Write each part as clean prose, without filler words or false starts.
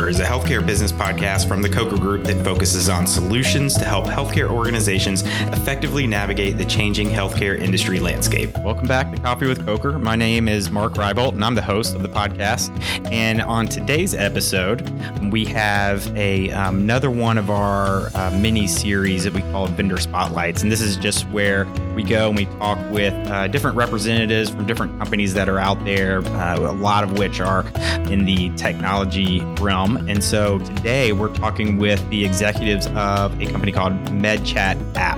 Coker is a healthcare business podcast from the Coker Group that focuses on solutions to help healthcare organizations effectively navigate the changing healthcare industry landscape. Welcome back to Coffee with Coker. My name is Mark Reibolt, and I'm the host of the podcast. And on today's episode, we have another one of our mini-series that we call Vendor Spotlights. And this is just where we go and we talk with different representatives from different companies that are out there, a lot of which are in the technology realm. And so today we're talking with the executives of a company called MedChat App.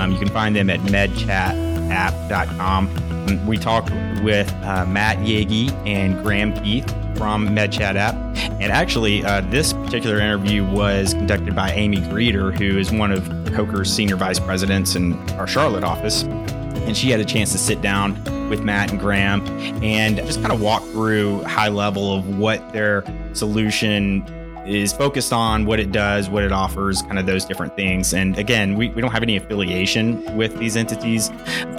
You can find them at medchatapp.com. We talked with Matt Yagey and Graeme Keith from MedChat App. And actually, this particular interview was conducted by Aimee Greeter, who is one of Coker's senior vice presidents in our Charlotte office. And she had a chance to sit down with Matt and Graeme and just kind of walk through high level of what their solution is focused on, what it does, what it offers, kind of those different things. And again, we don't have any affiliation with these entities,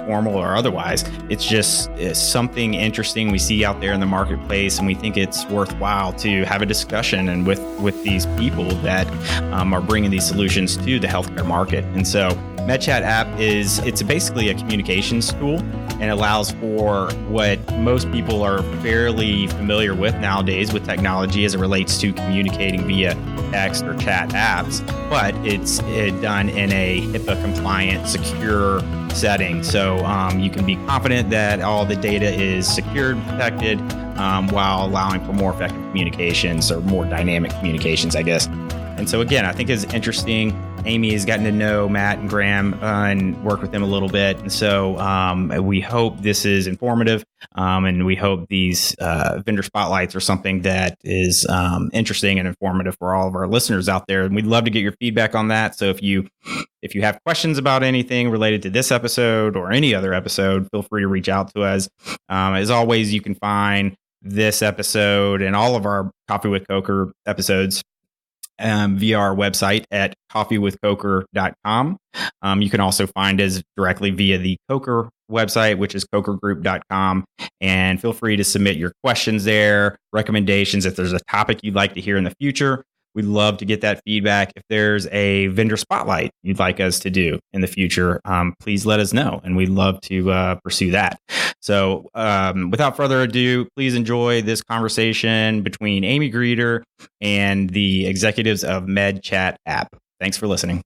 formal or otherwise. It's just something interesting we see out there in the marketplace, and we think it's worthwhile to have a discussion and with these people that are bringing these solutions to the healthcare market. And so MedChat App it's basically a communications tool and allows for what most people are fairly familiar with nowadays with technology as it relates to communicating via text or chat apps, but it's done in a HIPAA-compliant, secure setting. So you can be confident that all the data is secured, protected, while allowing for more effective communications or more dynamic communications, I guess. And so again, I think it's interesting. Aimee has gotten to know Matt and Graeme and work with them a little bit. And so we hope this is informative, and we hope these vendor spotlights are something that is interesting and informative for all of our listeners out there. And we'd love to get your feedback on that. So if you have questions about anything related to this episode or any other episode, feel free to reach out to us. As always, you can find this episode and all of our Coffee with Coker episodes via our website at coffeewithcoker.com. You can also find us directly via the Coker website, which is cokergroup.com. And feel free to submit your questions there, recommendations. If there's a topic you'd like to hear in the future, we'd love to get that feedback. If there's a vendor spotlight you'd like us to do in the future, please let us know, and we'd love to pursue that. So without further ado, please enjoy this conversation between Aimee Greeter and the executives of MedChat App. Thanks for listening.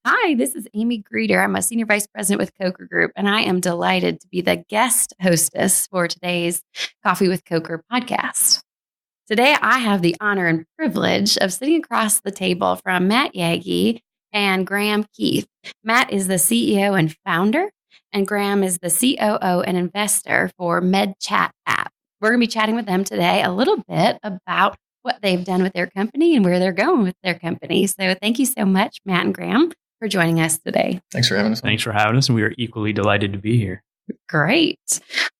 Hi, this is Aimee Greeter. I'm a senior vice president with Coker Group, and I am delighted to be the guest hostess for today's Coffee with Coker podcast. Today, I have the honor and privilege of sitting across the table from Matt Yagey and Graeme Keith. Matt is the CEO and founder, and Graeme is the COO and investor for MedChat App. We're going to be chatting with them today a little bit about what they've done with their company and where they're going with their company. So thank you so much, Matt and Graeme, for joining us today. Thanks for having us. Thanks for having us. And we are equally delighted to be here. Great.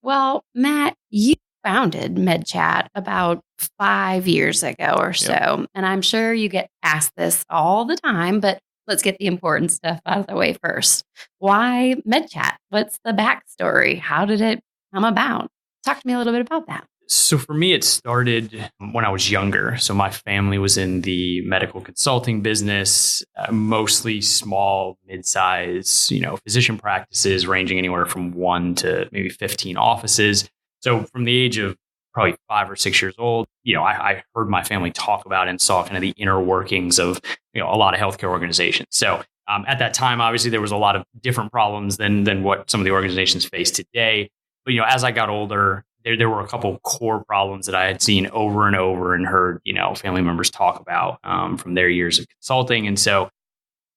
Well, Matt, you founded MedChat about 5 years ago or so. Yep. And I'm sure you get asked this all the time, but let's get the important stuff out of the way first. Why MedChat? What's the backstory? How did it come about? Talk to me a little bit about that. So for me, it started when I was younger. So my family was in the medical consulting business, mostly small, mid-size, physician practices ranging anywhere from 1 to maybe 15 offices. So from the age of probably 5 or 6 years old, I heard my family talk about and saw kind of the inner workings of, a lot of healthcare organizations. So at that time, obviously, there was a lot of different problems than what some of the organizations face today. But, as I got older, there were a couple of core problems that I had seen over and over and heard, family members talk about from their years of consulting. And so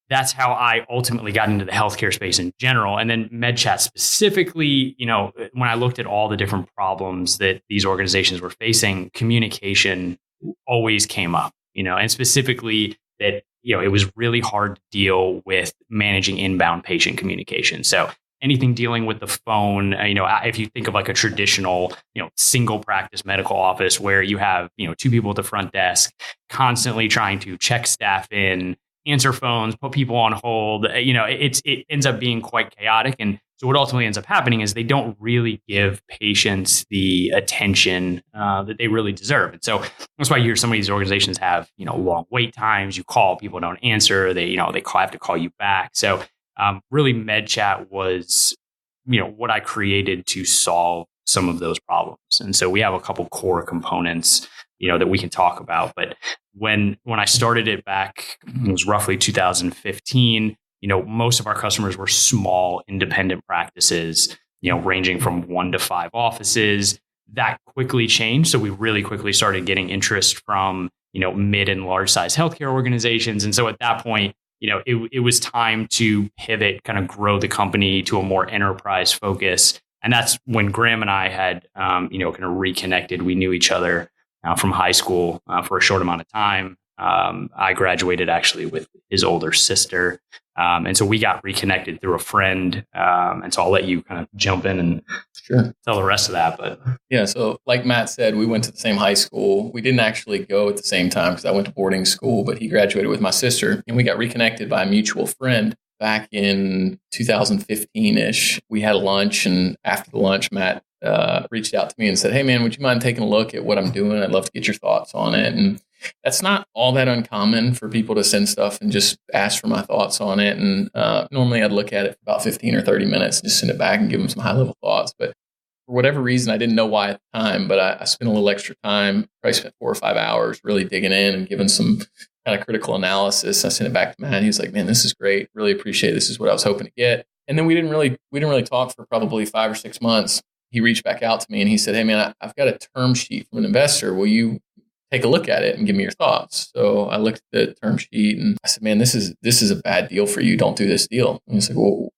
that's how I ultimately got into the healthcare space in general. And then MedChat specifically, when I looked at all the different problems that these organizations were facing, communication always came up, and specifically that, it was really hard to deal with managing inbound patient communication. So anything dealing with the phone, if you think of like a traditional, single practice medical office where you have, 2 people at the front desk constantly trying to check staff in, answer phones, put people on hold. It ends up being quite chaotic. And so what ultimately ends up happening is they don't really give patients the attention that they really deserve. And so that's why you hear some of these organizations have, long wait times. You call, people don't answer. They have to call you back. So really MedChat was, what I created to solve some of those problems. And so we have a couple core components, that we can talk about. But when I started it back, it was roughly 2015, most of our customers were small independent practices, ranging from 1 to 5 offices. That quickly changed. So we really quickly started getting interest from, mid and large size healthcare organizations. And so at that point, it was time to pivot, kind of grow the company to a more enterprise focus. And that's when Graeme and I had, kind of reconnected. We knew each other from high school for a short amount of time. I graduated actually with his older sister. And so we got reconnected through a friend. And so I'll let you kind of jump in and tell the rest of that. But yeah, so like Matt said, we went to the same high school. We didn't actually go at the same time because I went to boarding school, but he graduated with my sister and we got reconnected by a mutual friend back in 2015-ish. We had a lunch, and after the lunch, Matt reached out to me and said, "Hey man, would you mind taking a look at what I'm doing? I'd love to get your thoughts on it." And that's not all that uncommon for people to send stuff and just ask for my thoughts on it. And normally I'd look at it for about 15 or 30 minutes, and just send it back and give them some high level thoughts. But for whatever reason, I didn't know why at the time, but I spent a little extra time, probably spent 4 or 5 hours really digging in and giving some kind of critical analysis. I sent it back to Matt. He was like, "Man, this is great. Really appreciate it. This is what I was hoping to get." And then we didn't really talk for probably 5 or 6 months. He reached back out to me and he said, "Hey man, I've got a term sheet from an investor. Will you take a look at it and give me your thoughts?" So I looked at the term sheet and I said, "Man, this is a bad deal for you. Don't do this deal." And he's like, "Well,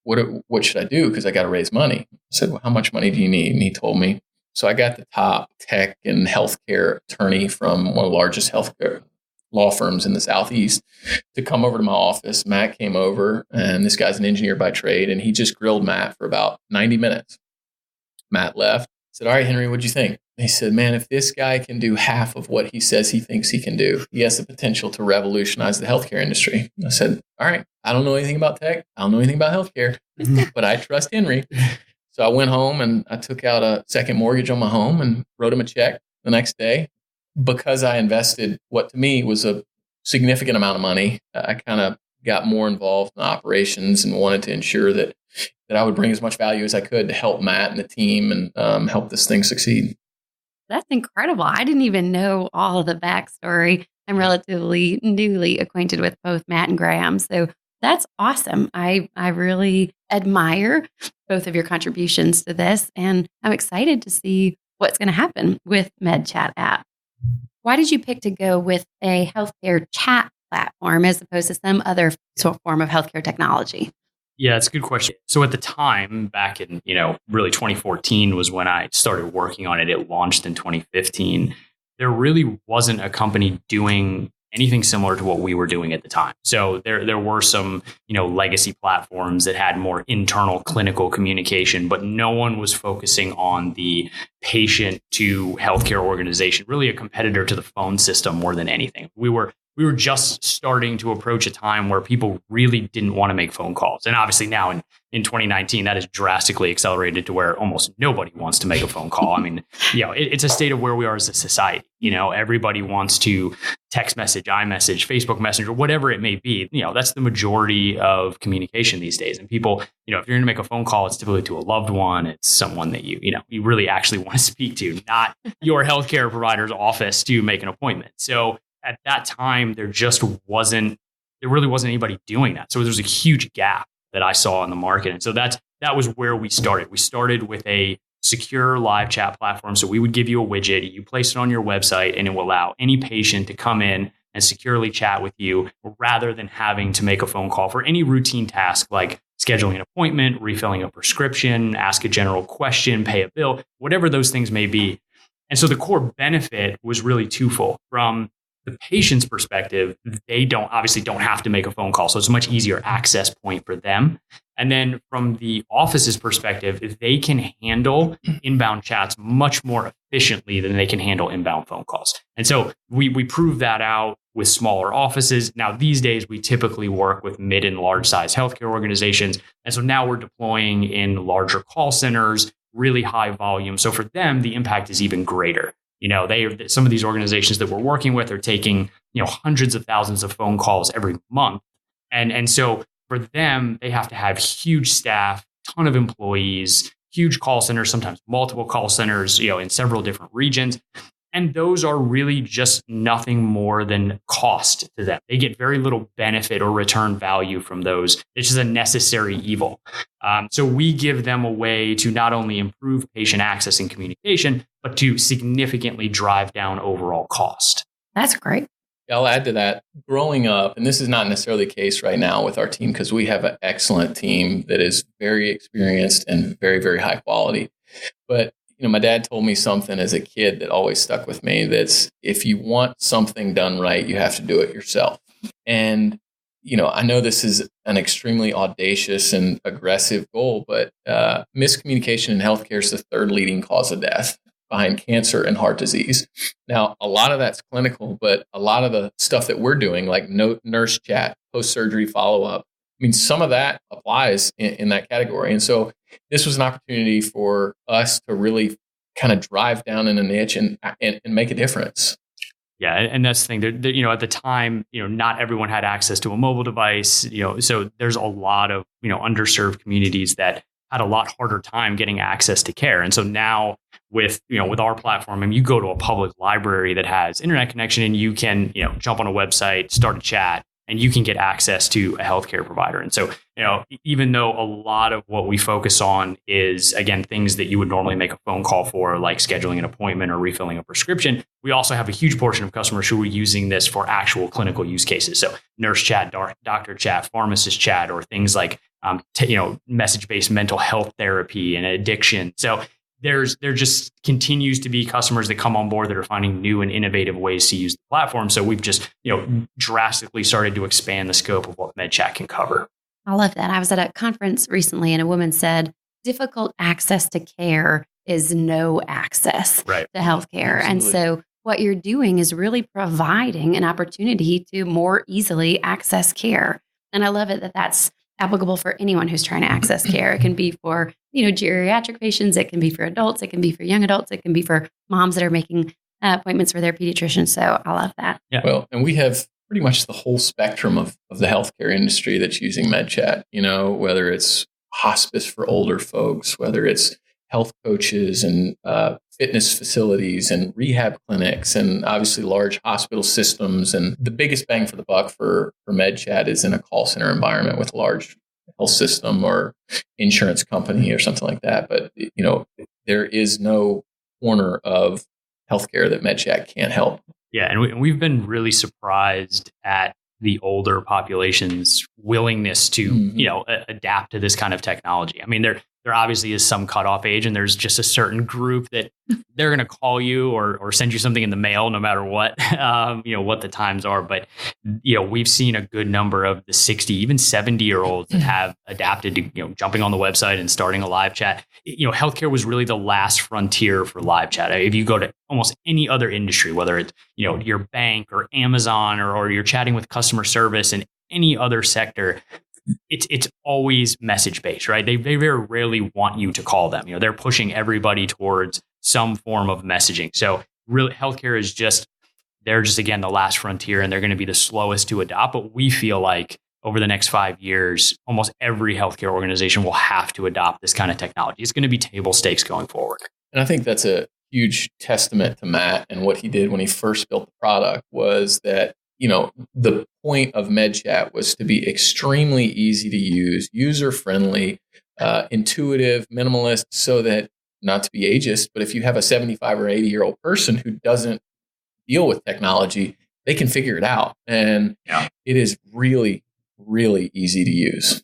what should I do? Because I got to raise money." I said, "Well, how much money do you need?" And he told me. So I got the top tech and healthcare attorney from one of the largest healthcare law firms in the Southeast to come over to my office. Matt came over, and this guy's an engineer by trade, and he just grilled Matt for about 90 minutes. Matt left. I said, "All right, Henry, what'd you think?" He said, "Man, if this guy can do half of what he says he thinks he can do, he has the potential to revolutionize the healthcare industry." I said, "All right, I don't know anything about tech. I don't know anything about healthcare, but I trust Henry." So I went home and I took out a second mortgage on my home and wrote him a check the next day. Because I invested what to me was a significant amount of money, I kind of got more involved in operations and wanted to ensure that I would bring as much value as I could to help Matt and the team and help this thing succeed. That's incredible. I didn't even know all of the backstory. I'm relatively newly acquainted with both Matt and Graeme. So that's awesome. I really admire both of your contributions to this, and I'm excited to see what's going to happen with MedChat app. Why did you pick to go with a healthcare chat platform as opposed to some other form of healthcare technology? Yeah, it's a good question. So at the time, back in, really 2014 was when I started working on it. It launched in 2015. There really wasn't a company doing anything similar to what we were doing at the time. So there were some, legacy platforms that had more internal clinical communication, but no one was focusing on the patient to healthcare organization, really a competitor to the phone system more than anything. We were just starting to approach a time where people really didn't want to make phone calls. And obviously now in 2019, that has drastically accelerated to where almost nobody wants to make a phone call. I mean, it's a state of where we are as a society. Everybody wants to text message, iMessage, Facebook Messenger, whatever it may be. That's the majority of communication these days. And people, if you're going to make a phone call, it's typically to a loved one. It's someone that you really actually want to speak to, not your healthcare provider's office to make an appointment. So at that time, there really wasn't anybody doing that. So there's a huge gap that I saw in the market. And so that was where we started. We started with a secure live chat platform. So we would give you a widget, you place it on your website, and it will allow any patient to come in and securely chat with you rather than having to make a phone call for any routine task like scheduling an appointment, refilling a prescription, ask a general question, pay a bill, whatever those things may be. And so the core benefit was really twofold. From the patient's perspective, they don't have to make a phone call. So it's a much easier access point for them. And then from the office's perspective, they can handle inbound chats much more efficiently than they can handle inbound phone calls. And so we proved that out with smaller offices. Now, these days, we typically work with mid and large size healthcare organizations. And so now we're deploying in larger call centers, really high volume. So for them, the impact is even greater. Some of these organizations that we're working with are taking, hundreds of thousands of phone calls every month. And so for them, they have to have huge staff, ton of employees, huge call centers, sometimes multiple call centers, in several different regions. And those are really just nothing more than cost to them. They get very little benefit or return value from those. It's just a necessary evil. So we give them a way to not only improve patient access and communication, but to significantly drive down overall cost. That's great. I'll add to that. Growing up, and this is not necessarily the case right now with our team, because we have an excellent team that is very experienced and very, very high quality. But my dad told me something as a kid that always stuck with me. That's, if you want something done right, you have to do it yourself. And, I know this is an extremely audacious and aggressive goal, but miscommunication in healthcare is the third leading cause of death behind cancer and heart disease. Now, a lot of that's clinical, but a lot of the stuff that we're doing, like nurse chat, post-surgery follow-up, some of that applies in that category. And so this was an opportunity for us to really kind of drive down in a niche and make a difference. Yeah, and that's the thing. At the time, not everyone had access to a mobile device. So there's a lot of underserved communities that had a lot harder time getting access to care. And so now with our platform, you go to a public library that has internet connection, and you can jump on a website, start a chat, and you can get access to a healthcare provider. And so, even though a lot of what we focus on is, again, things that you would normally make a phone call for, like scheduling an appointment or refilling a prescription, we also have a huge portion of customers who are using this for actual clinical use cases. So nurse chat, doctor chat, pharmacist chat, or things like, message-based mental health therapy and addiction. So there just continues to be customers that come on board that are finding new and innovative ways to use the platform. So we've just, drastically started to expand the scope of what MedChat can cover. I love that. I was at a conference recently and a woman said, difficult access to care is no access to healthcare. Absolutely. And so what you're doing is really providing an opportunity to more easily access care. And I love it that that's applicable for anyone who's trying to access care. It can be for, geriatric patients. It can be for adults. It can be for young adults. It can be for moms that are making appointments for their pediatrician. So I love that. Yeah. Well, and we have pretty much the whole spectrum of the healthcare industry that's using MedChat, whether it's hospice for older folks, whether it's health coaches and fitness facilities and rehab clinics, and obviously large hospital systems. And the biggest bang for the buck for MedChat is in a call center environment with a large health system or insurance company or something like that. But, there is no corner of healthcare that MedChat can't help. Yeah, and we've been really surprised at the older population's willingness to, adapt to this kind of technology. There obviously is some cutoff age, and there's just a certain group that they're going to call you or send you something in the mail, no matter what, what the times are. But, we've seen a good number of the 60, even 70-year-olds that have adapted to, jumping on the website and starting a live chat. Healthcare was really the last frontier for live chat. If you go to almost any other industry, whether it's, your bank or Amazon or you're chatting with customer service in any other sector, it's always message based, right? They very rarely want you to call them. They're pushing everybody towards some form of messaging. So really, healthcare is they're just again the last frontier, and they're going to be the slowest to adopt. But we feel like over the next 5 years, almost every healthcare organization will have to adopt this kind of technology. It's going to be table stakes going forward. And I think that's a huge testament to Matt and what he did when he first built the product was that, the point of MedChat was to be extremely easy to use, user-friendly, intuitive, minimalist, so that, not to be ageist, but if you have a 75 or 80-year-old person who doesn't deal with technology, they can figure it out. And it is really, really easy to use.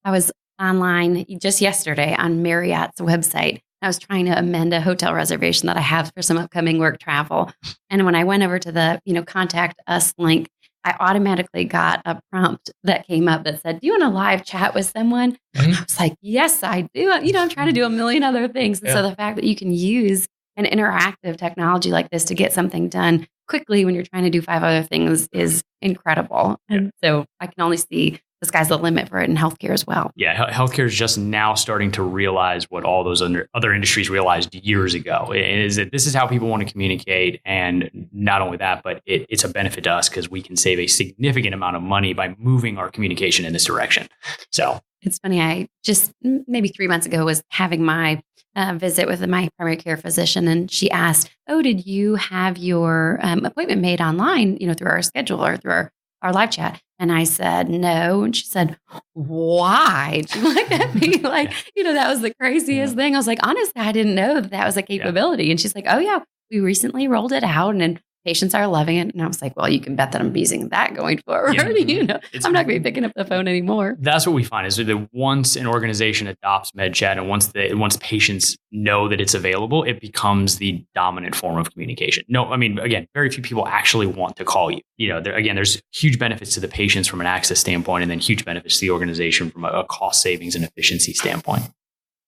I was online just yesterday on Marriott's website. I was trying to amend a hotel reservation that I have for some upcoming work travel. And when I went over to the, contact us link, I automatically got a prompt that came up that said, do you want to live chat with someone? Mm-hmm. I was like, yes, I do. I'm trying to do a million other things. And so the fact that you can use an interactive technology like this to get something done quickly when you're trying to do 5 other things is incredible. And so I can only see the sky's the limit for it in healthcare as well. Yeah, healthcare is just now starting to realize what all those other industries realized years ago. Is that this is how people want to communicate, and not only that, but it's a benefit to us because we can save a significant amount of money by moving our communication in this direction. So it's funny. I just maybe 3 months ago was having my visit with my primary care physician, and she asked, "Oh, did you have your appointment made online? Through our schedule or through our live chat?" And I said, "No." And she said, "Why?" She looked at me like, that was the craziest thing. I was like, honestly, I didn't know that was a capability. And she's like, "Oh yeah, we recently rolled it out and patients are loving it." And I was like, well, you can bet that I'm using that going forward. I'm not going to be picking up the phone anymore. That's what we find is that once an organization adopts MedChat and once patients know that it's available, it becomes the dominant form of communication. Again, very few people actually want to call you. There's huge benefits to the patients from an access standpoint, and then huge benefits to the organization from a cost savings and efficiency standpoint.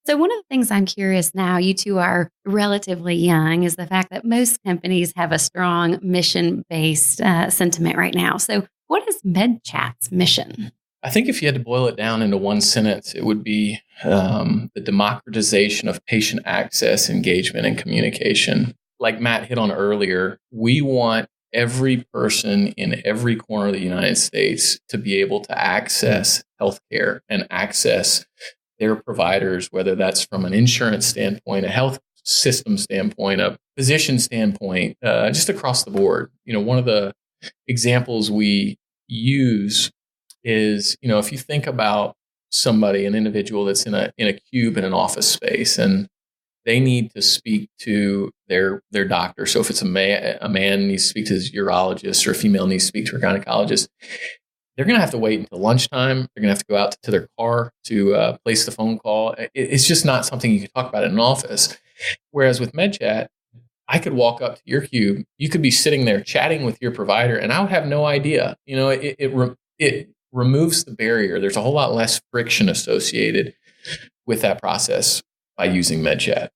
So one of the things I'm curious now, you two are relatively young, is the fact that most companies have a strong mission-based sentiment right now. So what is MedChat's mission? I think if you had to boil it down into one sentence, it would be the democratization of patient access, engagement, and communication. Like Matt hit on earlier, we want every person in every corner of the United States to be able to access healthcare and access their providers, whether that's from an insurance standpoint, a health system standpoint, a physician standpoint, just across the board. One of the examples we use is, if you think about an individual that's in a cube in an office space, and they need to speak to their doctor. So if it's a man needs to speak to his urologist, or a female needs to speak to her gynecologist, they're going to have to wait until lunchtime. They're going to have to go out to their car to place the phone call. It's just not something you can talk about in an office. Whereas with MedChat, I could walk up to your cube. You could be sitting there chatting with your provider, and I would have no idea. It removes the barrier. There's a whole lot less friction associated with that process by using MedChat.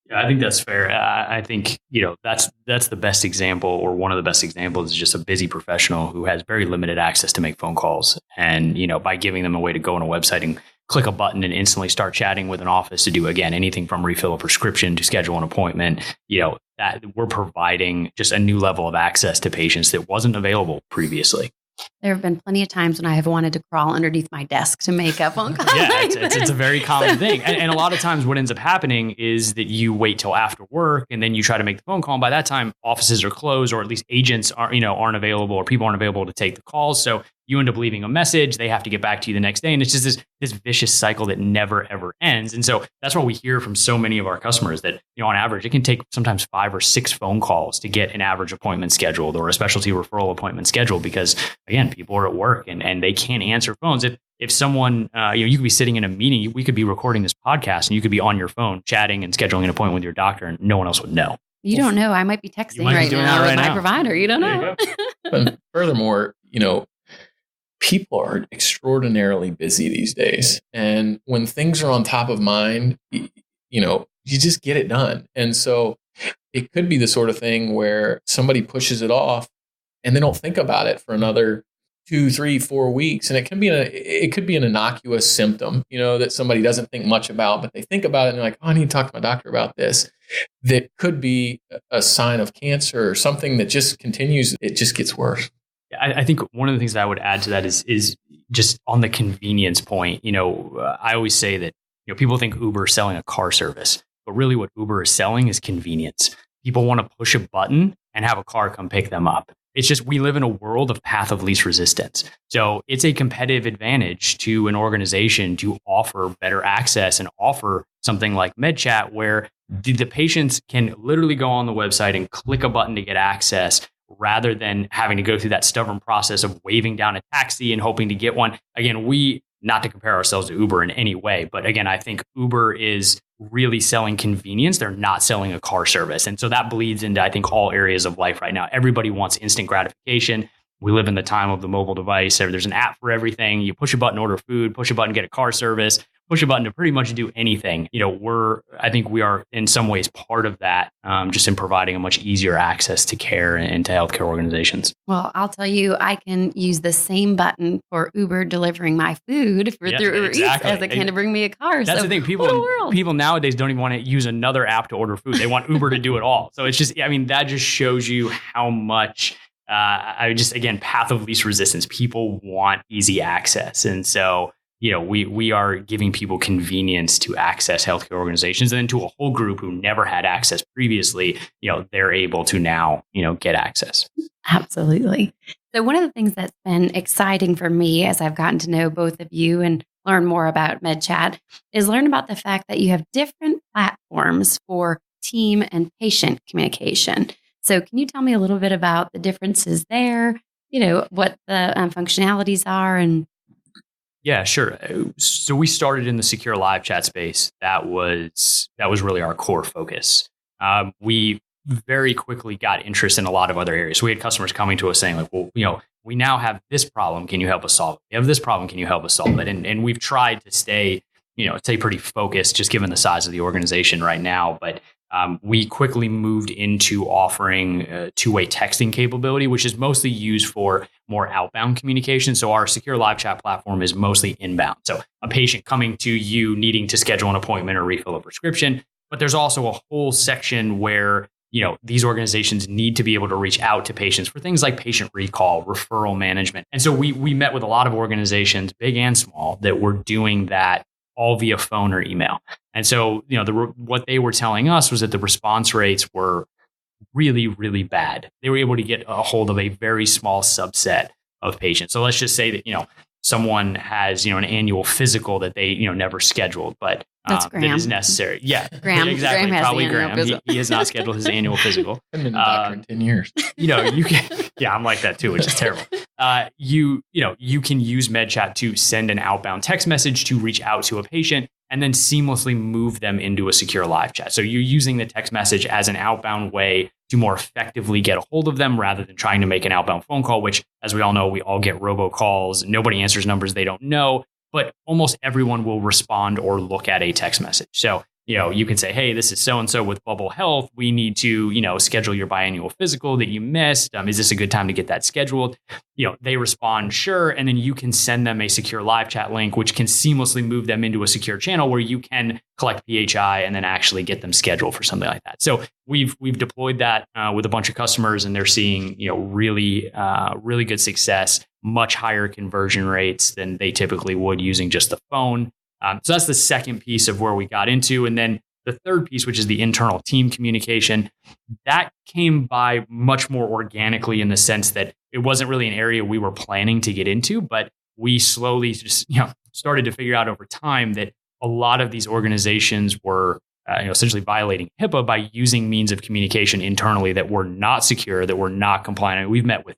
Yeah, I think that's fair. I think, that's the best example, or one of the best examples is just a busy professional who has very limited access to make phone calls. And, by giving them a way to go on a website and click a button and instantly start chatting with an office to do, again, anything from refill a prescription to schedule an appointment, that we're providing just a new level of access to patients that wasn't available previously. There have been plenty of times when I have wanted to crawl underneath my desk to make a phone call. Yeah, it's a very common thing. And a lot of times what ends up happening is that you wait till after work and then you try to make the phone call. And by that time, offices are closed, or at least agents aren't available, or people aren't available to take the calls. So you end up leaving a message. They have to get back to you the next day. And it's just this vicious cycle that never, ever ends. And so that's what we hear from so many of our customers, that, on average, it can take sometimes 5 or 6 phone calls to get an average appointment scheduled, or a specialty referral appointment scheduled, because, again, people are at work and they can't answer phones. If someone, you could be sitting in a meeting, we could be recording this podcast, and you could be on your phone chatting and scheduling an appointment with your doctor, and no one else would know. You don't know. I might be texting right now with my provider. You don't know. But furthermore, people are extraordinarily busy these days. And when things are on top of mind, you just get it done. And so it could be the sort of thing where somebody pushes it off and they don't think about it for another 2, 3, 4 weeks. And it could be an innocuous symptom, that somebody doesn't think much about, but they think about it and they're like, "Oh, I need to talk to my doctor about this." That could be a sign of cancer or something that just continues. It just gets worse. I think one of the things that I would add to that is just on the convenience point. I always say that people think Uber is selling a car service, but really what Uber is selling is convenience. People want to push a button and have a car come pick them up. It's just, we live in a world of path of least resistance. So it's a competitive advantage to an organization to offer better access and offer something like MedChat, where the patients can literally go on the website and click a button to get access, rather than having to go through that stubborn process of waving down a taxi and hoping to get one. Again, not to compare ourselves to Uber in any way, but again, I think Uber is really selling convenience. They're not selling a car service. And so that bleeds into, I think, all areas of life right now. Everybody wants instant gratification. We live in the time of the mobile device. There's an app for everything. You push a button, order food, push a button, get a car service. push a button to pretty much do anything. I think we are in some ways part of that, just in providing a much easier access to care and to healthcare organizations. Well, I'll tell you, I can use the same button for Uber delivering my food through Uber Eats as I can to bring me a car. That's the thing. People nowadays don't even want to use another app to order food. They want Uber to do it all. So it's just, that just shows you how much, again, path of least resistance. People want easy access. And so, we are giving people convenience to access healthcare organizations, and then to a whole group who never had access previously, they're able to now, get access. Absolutely. So one of the things that's been exciting for me as I've gotten to know both of you and learn more about MedChat is learn about the fact that you have different platforms for team and patient communication. So can you tell me a little bit about the differences there, what the functionalities are and Yeah, sure. So we started in the secure live chat space. That was really our core focus. We very quickly got interest in a lot of other areas. So we had customers coming to us saying, like, well, we now have this problem. Can you help us solve it? We have this problem. Can you help us solve it? And we've tried to stay pretty focused, just given the size of the organization right now. But we quickly moved into offering two-way texting capability, which is mostly used for more outbound communication. So our secure live chat platform is mostly inbound. So a patient coming to you needing to schedule an appointment or refill a prescription. But there's also a whole section where these organizations need to be able to reach out to patients for things like patient recall, referral management. And so we met with a lot of organizations, big and small, that were doing that all via phone or email. And so, what they were telling us was that the response rates were really, really bad. They were able to get a hold of a very small subset of patients. So let's just say that, someone has, an annual physical that they, never scheduled, but that is necessary. Yeah, Graeme. Exactly. Graeme Probably Graeme. He has not scheduled his annual physical. I've been a doctor in 10 years. You can, I'm like that too, which is terrible. You can use MedChat to send an outbound text message to reach out to a patient and then seamlessly move them into a secure live chat. So you're using the text message as an outbound way to more effectively get a hold of them rather than trying to make an outbound phone call, which, as we all know, we all get robocalls. Nobody answers numbers they don't know, but almost everyone will respond or look at a text message. So, you can say, hey, this is so-and-so with Bubble Health. We need to, schedule your biannual physical that you missed. Is this a good time to get that scheduled? They respond, sure. And then you can send them a secure live chat link, which can seamlessly move them into a secure channel where you can collect PHI and then actually get them scheduled for something like that. So we've deployed that with a bunch of customers, and they're seeing, really good success, much higher conversion rates than they typically would using just the phone. So that's the second piece of where we got into. And then the third piece, which is the internal team communication, that came by much more organically in the sense that it wasn't really an area we were planning to get into, but we slowly just started to figure out over time that a lot of these organizations were essentially violating HIPAA by using means of communication internally that were not secure, that were not compliant. I mean, we've met with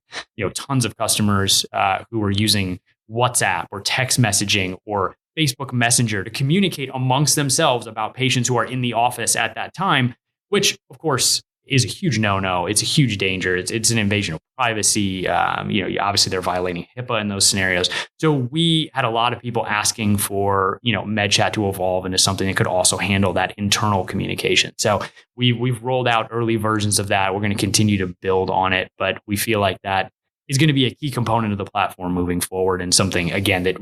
tons of customers who were using WhatsApp or text messaging or Facebook Messenger to communicate amongst themselves about patients who are in the office at that time, which of course is a huge no-no. It's a huge danger. It's an invasion of privacy. Obviously they're violating HIPAA in those scenarios. So we had a lot of people asking for, MedChat to evolve into something that could also handle that internal communication. So we've rolled out early versions of that. We're going to continue to build on it, but we feel like that is going to be a key component of the platform moving forward, and something, again, that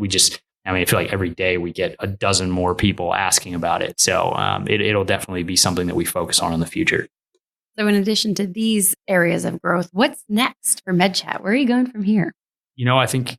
I feel like every day we get a dozen more people asking about it. So it'll definitely be something that we focus on in the future. So in addition to these areas of growth, what's next for MedChat? Where are you going from here? I think,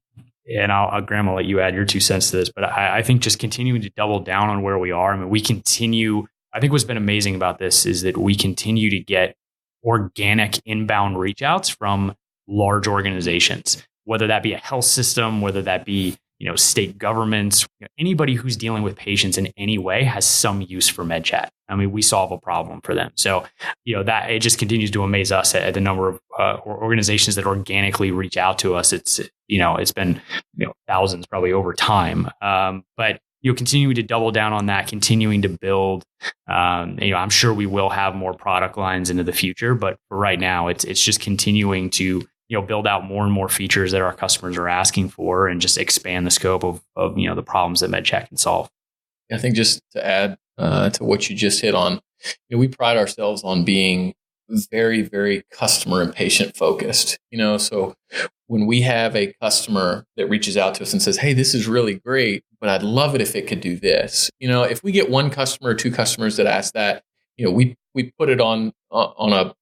and Graeme, I'll let you add your 2 cents to this, but I think just continuing to double down on where we are. I think what's been amazing about this is that we continue to get organic inbound reach outs from large organizations, whether that be a health system, whether that be state governments, anybody who's dealing with patients in any way has some use for MedChat. We solve a problem for them. So, that it just continues to amaze us at the number of organizations that organically reach out to us. It's been thousands probably over time. But continuing to double down on that, continuing to build. I'm sure we will have more product lines into the future, but for right now, it's just continuing to build out more and more features that our customers are asking for, and just expand the scope of the problems that MedChat can solve. I think just to add to what you just hit on, we pride ourselves on being very, very customer and patient focused. So when we have a customer that reaches out to us and says, "Hey, this is really great, but I'd love it if it could do this." If we get one customer or two customers that ask that, we put it on a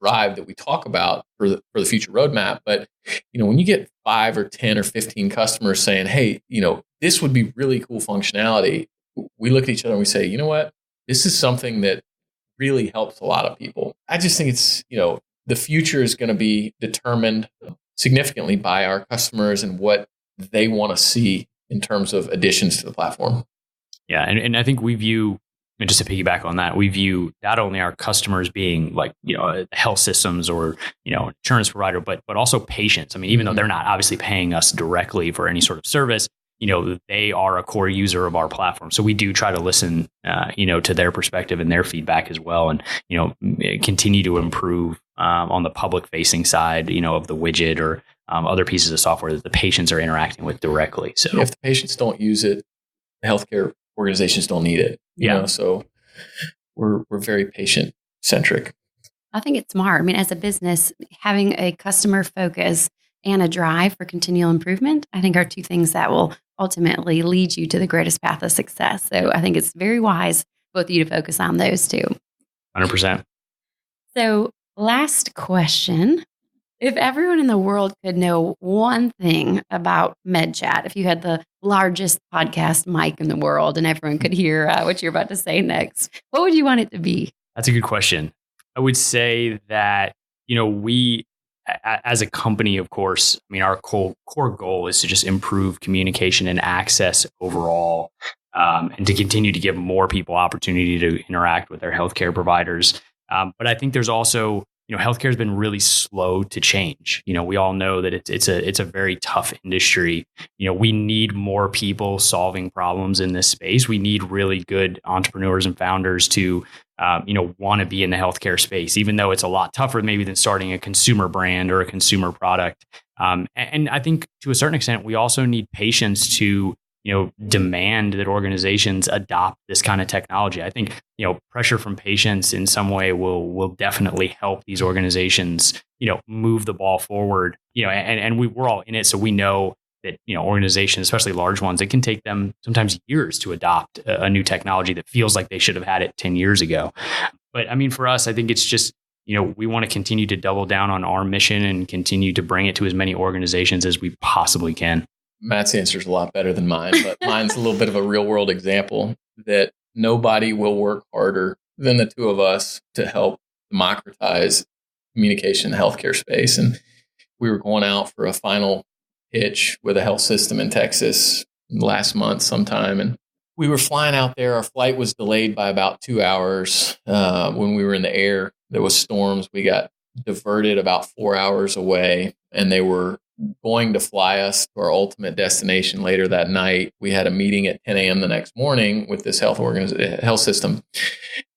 drive that we talk about for the future roadmap. But when you get 5 or 10 or 15 customers saying, "Hey, this would be really cool functionality," we look at each other and we say, "You know what? This is something that really helps a lot of people." I just think it's, the future is going to be determined significantly by our customers and what they want to see in terms of additions to the platform. Yeah. And I think we view, and just to piggyback on that, we view not only our customers being like, health systems or, insurance provider, but also patients. I mean, even though they're not obviously paying us directly for any sort of service, they are a core user of our platform. So we do try to listen, to their perspective and their feedback as well. And, continue to improve on the public facing side, of the widget or other pieces of software that the patients are interacting with directly. So if the patients don't use it, the healthcare organizations don't need it. So we're very patient centric. I think it's smart. I mean, as a business, having a customer focus and a drive for continual improvement, I think are two things that will ultimately lead you to the greatest path of success. So I think it's very wise both of you to focus on those two. 100%. So last question. If everyone in the world could know one thing about MedChat, if you had the largest podcast mic in the world and everyone could hear what you're about to say next, what would you want it to be? That's a good question. I would say that, we, as a company, of course, I mean, our core goal is to just improve communication and access overall, and to continue to give more people opportunity to interact with their healthcare providers. But I think there's also, healthcare has been really slow to change. We all know that it's a very tough industry. We need more people solving problems in this space. We need really good entrepreneurs and founders to, want to be in the healthcare space, even though it's a lot tougher maybe than starting a consumer brand or a consumer product. And I think to a certain extent, we also need patients to, demand that organizations adopt this kind of technology. I think, pressure from patients in some way will definitely help these organizations, move the ball forward, and we're all in it. So we know that, organizations, especially large ones, it can take them sometimes years to adopt a new technology that feels like they should have had it 10 years ago. But I mean, for us, I think it's just, we want to continue to double down on our mission and continue to bring it to as many organizations as we possibly can. Matt's answer is a lot better than mine, but mine's a little bit of a real world example that nobody will work harder than the two of us to help democratize communication in the healthcare space. And we were going out for a final pitch with a health system in Texas last month sometime. And we were flying out there. Our flight was delayed by about 2 hours. When we were in the air, there was storms. We got diverted about 4 hours away, and they were going to fly us to our ultimate destination later that night. We had a meeting at 10 a.m. the next morning with this health system.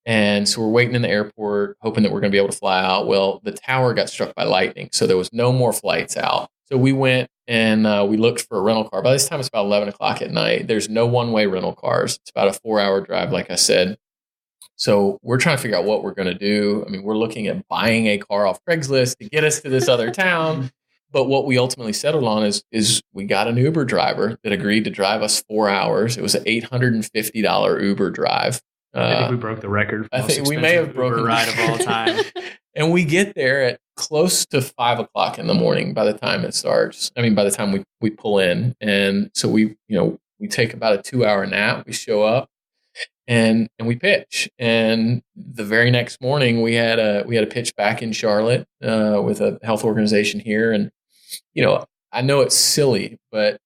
And so we're waiting in the airport, hoping that we're going to be able to fly out. Well, the tower got struck by lightning, so there was no more flights out. So we went and we looked for a rental car. By this time, it's about 11 o'clock at night. There's no one-way rental cars. It's about a 4-hour drive, like I said. So we're trying to figure out what we're going to do. I mean, we're looking at buying a car off Craigslist to get us to this other town. But what we ultimately settled on is we got an Uber driver that agreed to drive us 4 hours. It was an $850 Uber drive. I think we broke the record. I think we may have broken the ride of all time. And we get there at close to 5 o'clock in the morning by the time it starts. I mean, by the time we pull in. And so we take about a 2-hour nap. We show up and we pitch. And the very next morning we had a pitch back in Charlotte with a health organization here. And, I know it's silly, but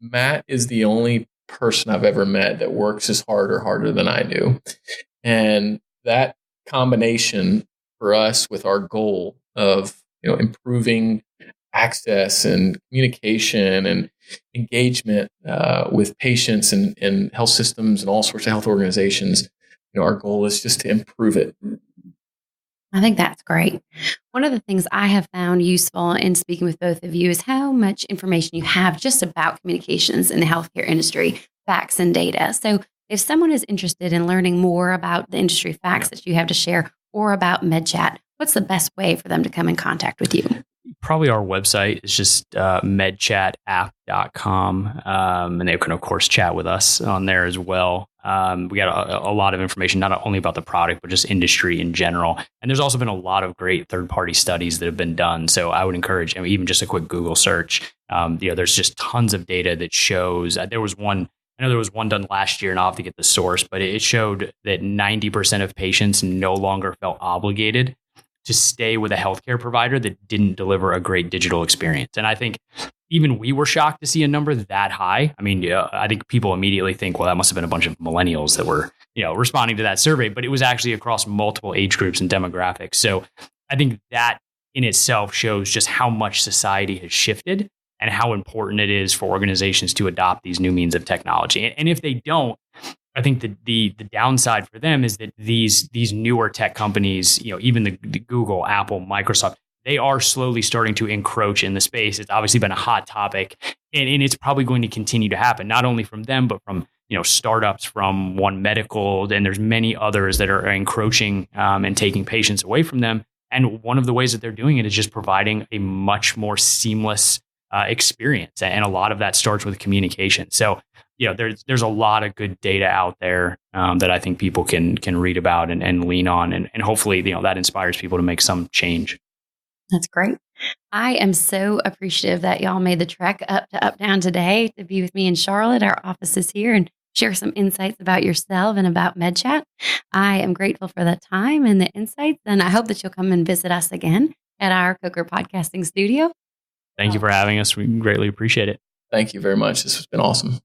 Matt is the only person I've ever met that works as hard or harder than I do. And that combination for us with our goal of, improving access and communication and engagement with patients and health systems and all sorts of health organizations, our goal is just to improve it. I think that's great. One of the things I have found useful in speaking with both of you is how much information you have just about communications in the healthcare industry, facts and data. So if someone is interested in learning more about the industry facts that you have to share or about MedChat, what's the best way for them to come in contact with you? Probably our website is just medchatapp.com. And they can, of course, chat with us on there as well. We got a lot of information, not only about the product, but just industry in general. And there's also been a lot of great third-party studies that have been done. So I would encourage, even just a quick Google search. There's just tons of data that shows. There was one done last year, and I'll have to get the source, but it showed that 90% of patients no longer felt obligated to stay with a healthcare provider that didn't deliver a great digital experience. And I think even we were shocked to see a number that high. I think people immediately think, well, that must have been a bunch of millennials that were, responding to that survey, but it was actually across multiple age groups and demographics. So I think that in itself shows just how much society has shifted and how important it is for organizations to adopt these new means of technology. And if they don't, I think the downside for them is that these newer tech companies, even the Google, Apple, Microsoft, they are slowly starting to encroach in the space. It's obviously been a hot topic, and it's probably going to continue to happen, not only from them, but from startups, from One Medical, and there's many others that are encroaching and taking patients away from them. And one of the ways that they're doing it is just providing a much more seamless experience, and a lot of that starts with communication. So there's a lot of good data out there that I think people can read about and lean on, and hopefully that inspires people to make some change. That's great. I am so appreciative that y'all made the trek up to Uptown today to be with me in Charlotte. Our office is here, and share some insights about yourself and about MedChat. I am grateful for the time and the insights, and I hope that you'll come and visit us again at our Coker Podcasting Studio. Thank you for having us. We greatly appreciate it. Thank you very much. This has been awesome.